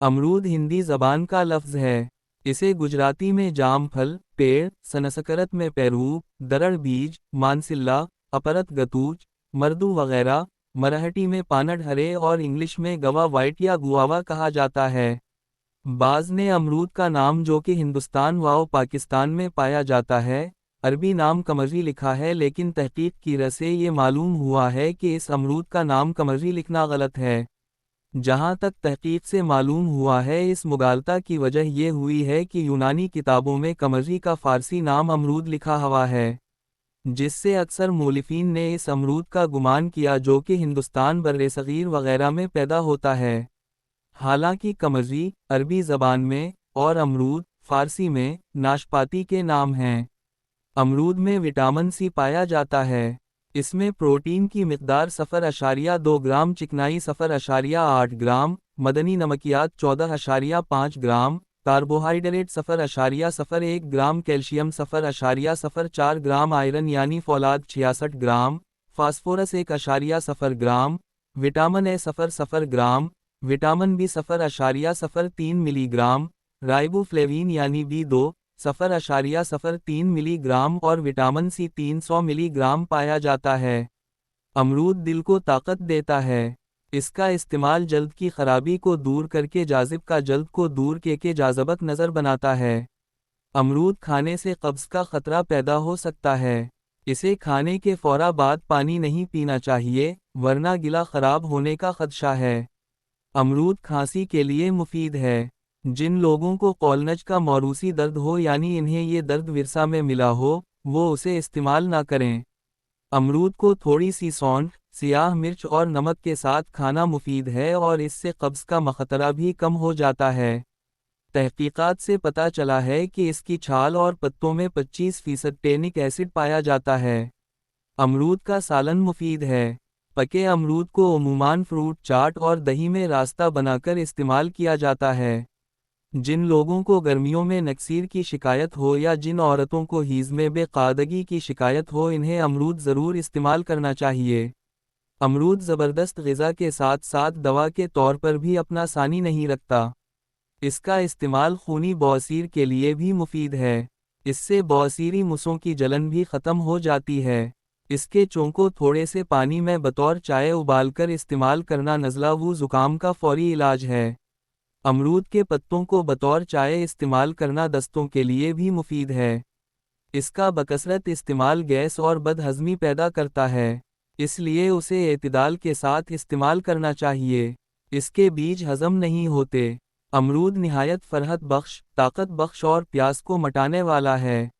अमरूद हिंदी ज़बान का लफ्ज़ है। इसे गुजराती में जाम फल, पेड़, संस्कृत में पेरू, दरड़ बीज, मानसिल्ला, अपरत गतूज, मर्दू वगैरह, मराठी में पानड हरे और इंग्लिश में गवा वाइट या गुआवा कहा जाता है। बाज़ ने अमरूद का नाम जो कि हिंदुस्तान व पाकिस्तान में पाया जाता है, अरबी नाम कमर्री लिखा है, लेकिन तहकीक की वजह से ये मालूम हुआ है कि इस अमरूद का नाम कमर्री लिखना गलत है। जहाँ तक तहकीक से मालूम हुआ है, इस मुगालता की वजह यह हुई है कि यूनानी किताबों में कमर्री का फ़ारसी नाम अमरूद लिखा हुआ है, जिससे अक्सर मौलिफीन ने इस अमरूद का गुमान किया जो कि हिंदुस्तान बर्रे-सग़ीर वगैरह में पैदा होता है। हालांकि कमर्री अरबी ज़बान में और अमरूद फ़ारसी में नाशपाती के नाम हैं। अमरूद में विटामिन सी पाया जाता है। इसमें प्रोटीन की मिक़दार 0.2 ग्राम, चिकनाई 0.8 ग्राम, मदनी नमकियात 14.5 gram, carbohydrate 0.01 gram, calcium 0.04 gram, iron यानी फौलाद 66 gram, phosphorus 1.0 gram, vitamin A 0.0 gram, vitamin B 0.03 milligram, riboflavin यानी बी2 0.03 मिलीग्राम और विटामिन सी 300 मिलीग्राम पाया जाता है। अमरूद दिल को ताकत देता है। इसका इस्तेमाल जल्द की खराबी को दूर करके जाजिब का जल्द को दूर के जाज़बत नज़र बनाता है। अमरूद खाने से कब्ज़ का ख़तरा पैदा हो सकता है। इसे खाने के फ़ौरा बाद पानी नहीं पीना चाहिए, वरना गिला ख़राब होने का ख़दशा है। अमरूद खांसी के लिए मुफीद है। जिन लोगों को कॉलनज का मौरूसी दर्द हो यानी इन्हें ये दर्द विरसा में मिला हो, वो उसे इस्तेमाल ना करें। अमरूद को थोड़ी सी सौंठ, सियाह मिर्च और नमक के साथ खाना मुफीद है और इससे कब्ज़ का मखतरा भी कम हो जाता है। तहकीकात से पता चला है कि इसकी छाल और पत्तों में 25% टैनिक एसिड पाया जाता है। अमरूद का सालन मुफीद है। पके अमरूद को उमूमान फ्रूट चाट और दही में रास्ता बनाकर इस्तेमाल किया जाता है। जिन लोगों को गर्मियों में नक्सीर की शिकायत हो या जिन औरतों को हीज़ में बेक़ायदगी की शिकायत हो, इन्हें अमरूद ज़रूर इस्तेमाल करना चाहिए। अमरूद ज़बरदस्त ग़िज़ा के साथ साथ दवा के तौर पर भी अपना सानी नहीं रखता। इसका इस्तेमाल खूनी बवासीर के लिए भी मुफीद है। इससे बवासीरी मुसों की जलन भी ख़त्म हो जाती है। इसके चोंको थोड़े से पानी में बतौर चाय उबालकर इस्तेमाल करना नज़ला व ज़ुकाम का फ़ौरी इलाज है। अमरूद के पत्तों को बतौर चाय इस्तेमाल करना दस्तों के लिए भी मुफीद है। इसका बकसरत इस्तेमाल गैस और बदहज़मी पैदा करता है, इसलिए उसे एतदाल के साथ इस्तेमाल करना चाहिए। इसके बीज हज़म नहीं होते। अमरूद निहायत फ़रहत बख्श, ताकत बख्श और प्यास को मटाने वाला है।